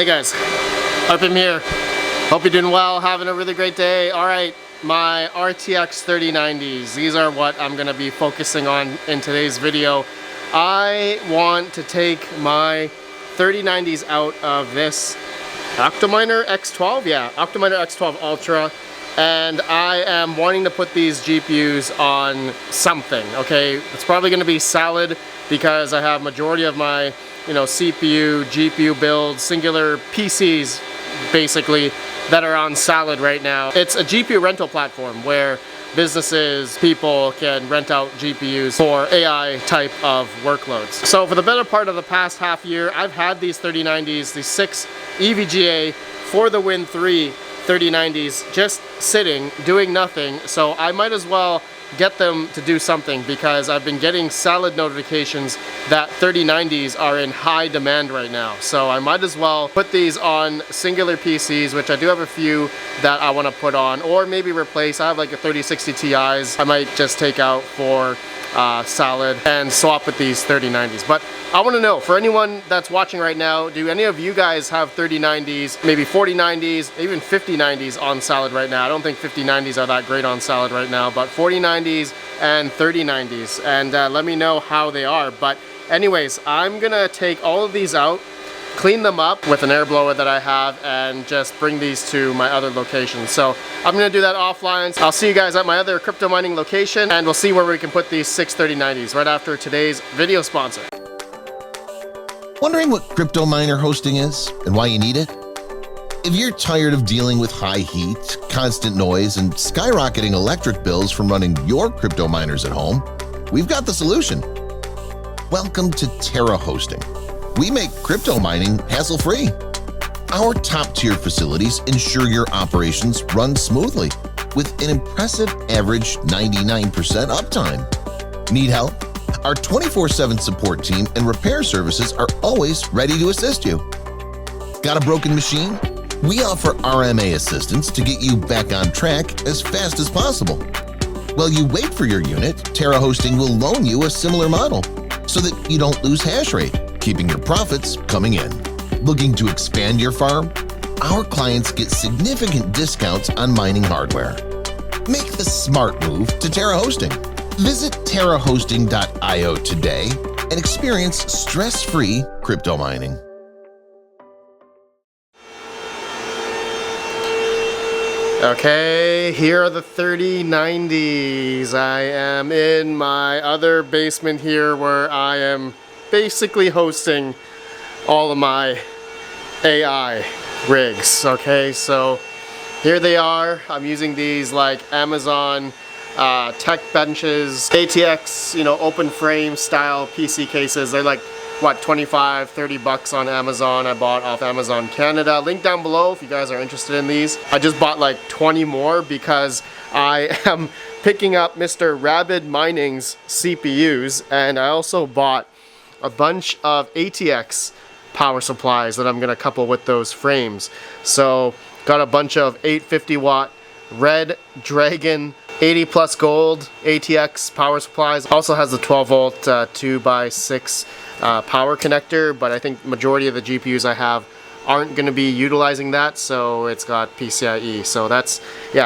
Hey guys, RedPandaMining here. Hope you're doing well, having a really great day. Alright, my RTX 3090s. These are what I'm going to be focusing on in today's video. I want to take my 3090s out of this Altcoin X12, Altcoin X12 Ultra, and I am wanting to put these GPUs on something, okay? It's probably going to be Salad because I have majority of my CPU, GPU builds, singular PCs basically that are on Salad right now. It's a GPU rental platform where businesses, people can rent out GPUs for AI type of workloads. So for the better part of the past half year, I've had these 3090s, these 6 EVGA for the Win 3 3090s just sitting, doing nothing. So I might as well get them to do something because I've been getting Salad notifications that 3090s are in high demand right now. So I might as well put these on singular PCs, which I do have a few that I want to put on, or maybe replace. I have like a 3060 Ti's I might just take out for Salad and swap with these 3090s. But I want to know, for anyone that's watching right now, do any of you guys have 3090s, maybe 4090s, even 5090s on Salad right now? I don't think 5090s are that great on Salad right now, but 4090s and 3090s, and let me know how they are. But anyways, I'm gonna take all of these out, clean them up with an air blower that I have, and just bring these to my other locations. So I'm gonna do that offline. I'll see you guys at my other crypto mining location, and we'll see where we can put these 6 3090s right after today's video sponsor. Wondering what crypto miner hosting is and why you need it? If you're tired of dealing with high heat, constant noise, and skyrocketing electric bills from running your crypto miners at home, we've got the solution. Welcome to Terra Hosting. We make crypto mining hassle-free. Our top-tier facilities ensure your operations run smoothly with an impressive average 99% uptime. Need help? Our 24/7 support team and repair services are always ready to assist you. Got a broken machine? We offer RMA assistance to get you back on track as fast as possible. While you wait for your unit, Terra Hosting will loan you a similar model so that you don't lose hash rate, keeping your profits coming in. Looking to expand your farm? Our clients get significant discounts on mining hardware. Make the smart move to Terra Hosting. Visit terrahosting.io today and experience stress-free crypto mining. Okay, here are the 3090s. I am in my other basement here where I am basically hosting all of my AI rigs. Okay, so here they are. I'm using these like Amazon tech benches, ATX, open frame style PC cases. They're like, what, 25, 30 bucks on Amazon. I bought off Amazon Canada. Link down below if you guys are interested in these. I just bought like 20 more because I am picking up Mr. RedPandaMining's CPUs, and I also bought a bunch of ATX power supplies that I'm gonna couple with those frames. So got a bunch of 850 watt Red Dragon 80 plus gold ATX power supplies. Also has the 12 volt 2x6 power connector, but I think majority of the GPUs I have aren't going to be utilizing that, so it's got PCIe. So that's,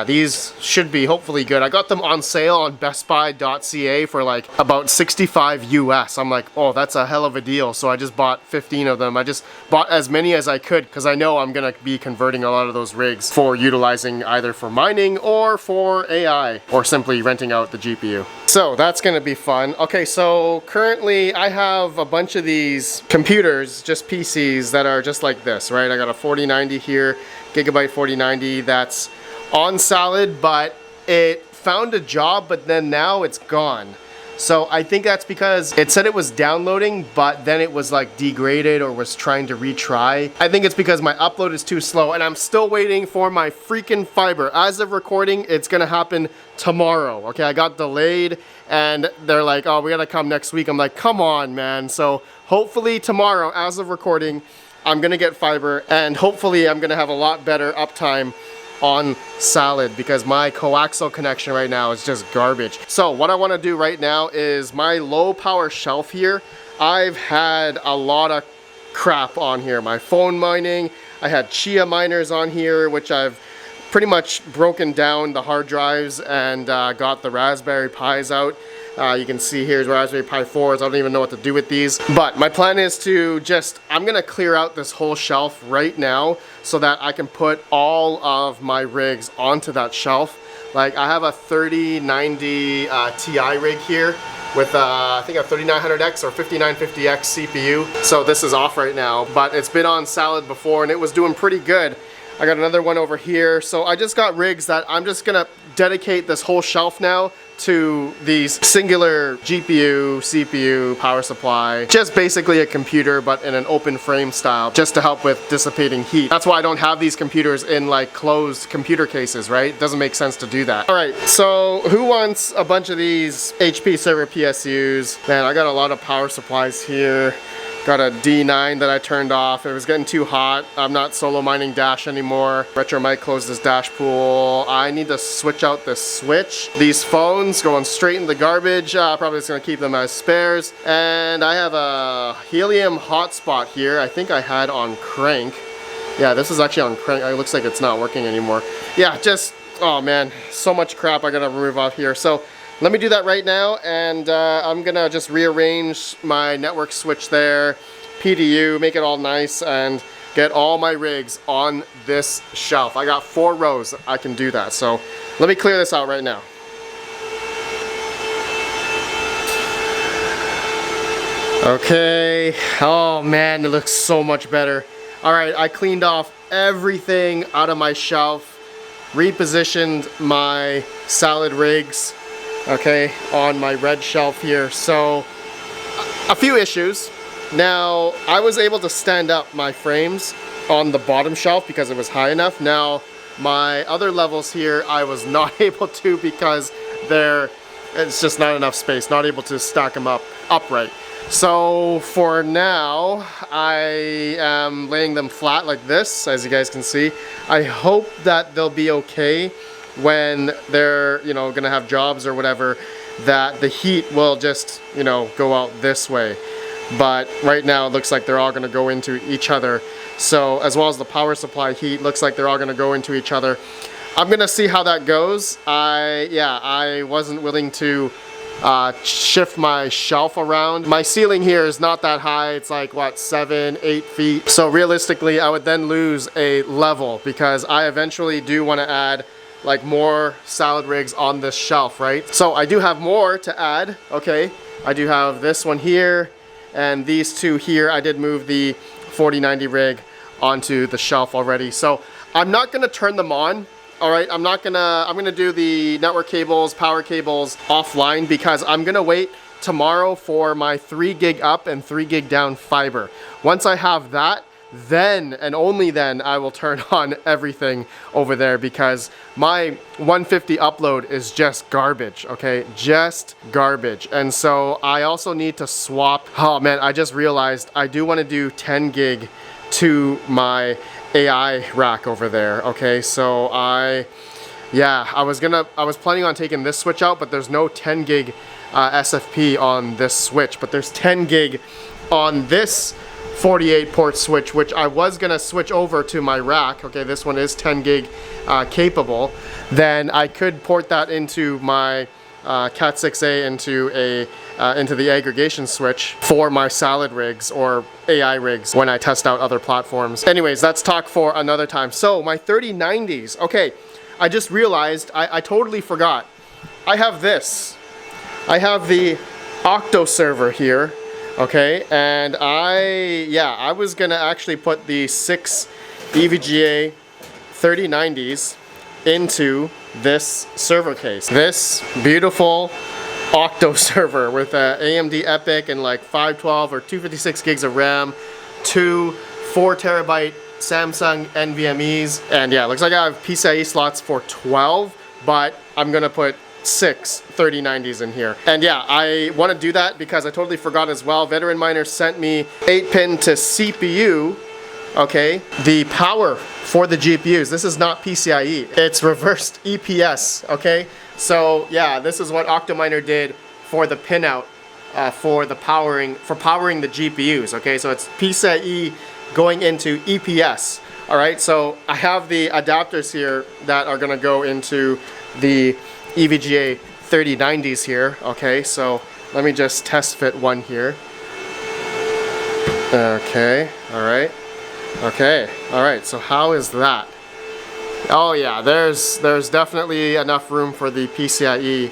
these should be hopefully good. I got them on sale on bestbuy.ca for like about 65 US. I'm like, oh, that's a hell of a deal. So I just bought 15 of them. I just bought as many as I could because I know I'm going to be converting a lot of those rigs for utilizing either for mining or for AI or simply renting out the GPU. So that's going to be fun. Okay, so currently I have a bunch of these computers, just PCs that are just like this, right? I got a 4090 here, Gigabyte 4090 that's on Salad, but it found a job, but then now it's gone. So I think that's because it said it was downloading, but then it was like degraded or was trying to retry. I think it's because my upload is too slow, and I'm still waiting for my freaking fiber. As of recording, it's gonna happen tomorrow. Okay, I got delayed and they're like, oh, we gotta come next week. I'm like, come on, man. So hopefully tomorrow, as of recording, I'm gonna get fiber, and hopefully I'm gonna have a lot better uptime on Salad because my coaxial connection right now is just garbage. So what I want to do right now is my low power shelf here. I've had a lot of crap on here. My phone mining, I had Chia miners on here, which I've pretty much broken down the hard drives and got the Raspberry Pis out. You can see here's Raspberry Pi 4s. I don't even know what to do with these. But my plan is to I'm gonna clear out this whole shelf right now so that I can put all of my rigs onto that shelf. Like I have a 3090 Ti rig here with I think a 3900X or 5950X CPU. So this is off right now, but it's been on salad before and it was doing pretty good. I got another one over here. So I just got rigs that I'm just gonna dedicate this whole shelf now to these singular GPU, CPU, power supply, just basically a computer but in an open frame style, just to help with dissipating heat. That's why I don't have these computers in like closed computer cases, right? It doesn't make sense to do that. All right, so who wants a bunch of these HP server PSUs? Man, I got a lot of power supplies here. Got a D9 that I turned off. It was getting too hot. I'm not solo mining Dash anymore. Retro might close this Dash pool. I need to switch out this switch. These phones going straight in the garbage. Probably just gonna keep them as spares. And I have a helium hotspot here. I think I had on crank. Yeah, this is actually on crank. It looks like it's not working anymore. Yeah, oh man, so much crap I gotta remove off here. So let me do that right now, and I'm gonna just rearrange my network switch there, PDU, make it all nice, and get all my rigs on this shelf. I got 4 rows, I can do that. So let me clear this out right now. Okay, oh man, it looks so much better. All right, I cleaned off everything out of my shelf, repositioned my salad rigs, okay, on my red shelf here. So a few issues. Now I was able to stand up my frames on the bottom shelf because it was high enough. Now my other levels here I was not able to because it's just not enough space, not able to stack them up upright. So for now I am laying them flat like this, as you guys can see. I hope that they'll be okay when they're, gonna have jobs or whatever, that the heat will just, go out this way. But right now it looks like they're all gonna go into each other. So as well as the power supply heat, looks like they're all gonna go into each other. I'm gonna see how that goes. I wasn't willing to shift my shelf around. My ceiling here is not that high. It's like, what, 7-8 feet. So realistically, I would then lose a level because I eventually do wanna add like more salad rigs on this shelf, right? So I do have more to add, okay? I do have this one here and these two here. I did move the 4090 rig onto the shelf already. So I'm not gonna turn them on, all right? I'm gonna do the network cables, power cables offline because I'm gonna wait tomorrow for my 3 gig up and 3 gig down fiber. Once I have that, then and only then I will turn on everything over there because my 150 upload is just garbage, okay? Just garbage. And so I also need to swap. Oh man, I just realized I do want to do 10 gig to my AI rack over there, okay? So I was planning on taking this switch out, but there's no 10 gig SFP on this switch, but there's 10 gig on this 48 port switch, which I was gonna switch over to my rack. Okay, this one is 10 gig capable. Then I could port that into my Cat 6A into the aggregation switch for my salad rigs or AI rigs when I test out other platforms. Anyways, that's talk for another time. So my 3090s. Okay, I just realized I totally forgot. I have this. I have the Octo server here. Okay, and I was gonna actually put the 6 EVGA 3090s into this server case. This beautiful Octo server with AMD EPYC and like 512 or 256 gigs of RAM, 2 4 terabyte Samsung NVMe's, and yeah, looks like I have PCIe slots for 12, but I'm gonna put 6 3090s in here. And yeah, I want to do that because I totally forgot as well. Veteran Miner sent me 8-pin to CPU, okay? The power for the GPUs. This is not PCIe. It's reversed EPS, okay? So yeah, this is what Octominer did for the pinout for powering the GPUs, okay? So it's PCIe going into EPS, All right, so I have the adapters here that are gonna go into the EVGA 3090's here. Okay, so let me just test fit one here. Okay, all right. Okay, all right, so how is that? Oh yeah, there's definitely enough room for the PCIe.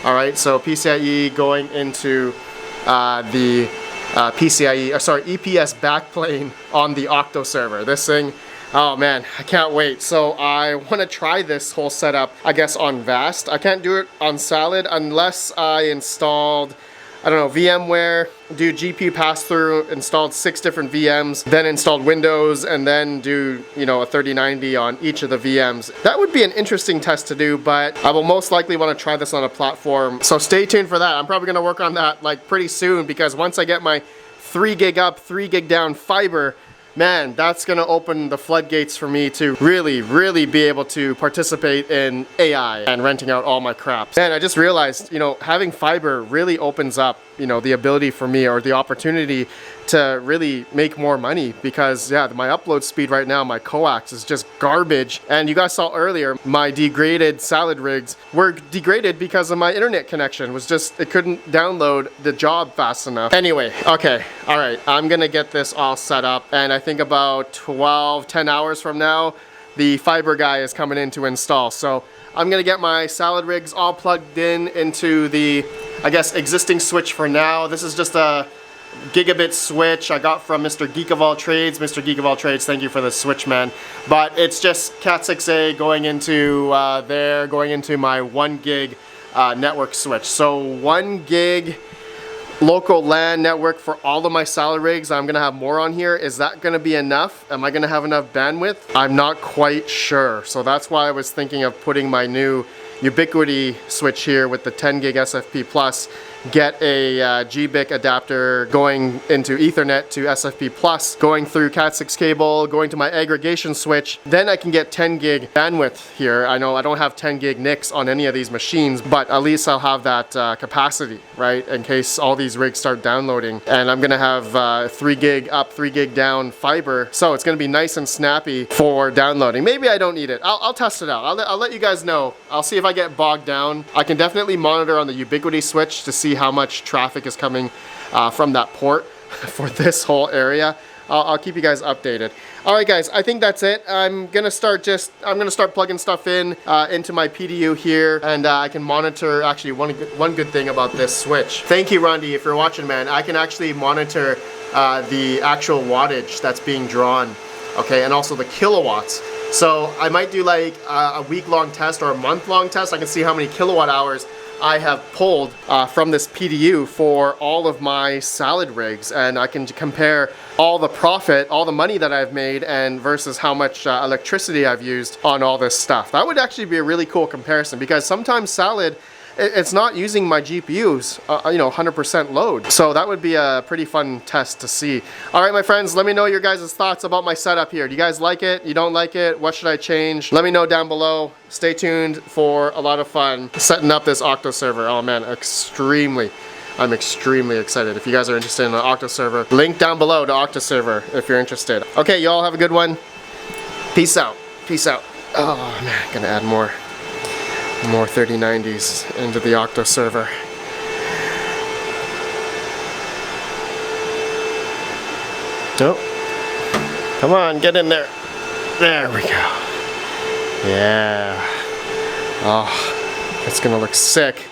All right, so PCIe going into the EPS backplane on the Octo server. This thing, oh man, I can't wait. So I want to try this whole setup, I guess, on VAST. I can't do it on Salad unless I installed, I don't know, VMware, do GPU pass-through, installed 6 different VMs, then installed Windows, and then do, you know, a 3090 on each of the VMs. That would be an interesting test to do, but I will most likely want to try this on a platform. So stay tuned for that. I'm probably going to work on that like pretty soon, because once I get my 3 gig up, 3 gig down fiber, man, that's gonna open the floodgates for me to really be able to participate in AI and renting out all my crap. And I just realized, you know, having fiber really opens up, you know, the ability for me, or the opportunity to really make more money, because yeah, my upload speed right now, my coax is just garbage. And you guys saw earlier, my degraded Salad rigs were degraded because of my internet connection. It was just, it couldn't download the job fast enough. Anyway, okay, all right, I'm gonna get this all set up, and I think about 10 hours from now, the fiber guy is coming in to install. So I'm gonna get my Salad rigs all plugged in into the, I guess, existing switch for now. This is just a gigabit switch I got from Mr. Geek of All Trades. Mr. Geek of All Trades, thank you for the switch, man. But it's just Cat6a going into there, going into my 1 gig network switch. So 1 gig local LAN network for all of my Salad rigs. I'm gonna have more on here. Is that gonna be enough? Am I gonna have enough bandwidth? I'm not quite sure. So that's why I was thinking of putting my new Ubiquity switch here with the 10 gig SFP plus, get a GBIC adapter going into Ethernet to SFP plus, going through Cat6 cable, going to my aggregation switch. Then I can get 10 gig bandwidth here. I know I don't have 10 gig NICs on any of these machines, but at least I'll have that capacity, right? In case all these rigs start downloading. And I'm gonna have 3 gig up, 3 gig down fiber. So it's gonna be nice and snappy for downloading. Maybe I don't need it. I'll test it out. I'll let you guys know. I'll see if I get bogged down. I can definitely monitor on the Ubiquity switch to see how much traffic is coming from that port for this whole area. I'll keep you guys updated. All right, guys, I think that's it. I'm gonna start plugging stuff in into my PDU here, and I can monitor. Actually, one good thing about this switch. Thank you, Rondi, if you're watching, man. I can actually monitor the actual wattage that's being drawn, okay, and also the kilowatts. So I might do like a week-long test or a month-long test. I can see how many kilowatt hours I have pulled from this PDU for all of my Salad rigs, and I can compare all the profit, all the money that I've made, and versus how much electricity I've used on all this stuff. That would actually be a really cool comparison, because sometimes Salad, it's not using my GPUs, you know, 100% load. So that would be a pretty fun test to see. All right, my friends, let me know your guys' thoughts about my setup here. Do you guys like it? You don't like it? What should I change? Let me know down below. Stay tuned for a lot of fun setting up this Octo server. Oh man, I'm extremely excited. If you guys are interested in the Octo server, link down below to Octo server if you're interested. Okay, y'all have a good one. Peace out. Peace out. Oh man, gonna add more 3090's into the Octo server. Oh, come on, get in there. There we go. Yeah. Oh, it's gonna look sick.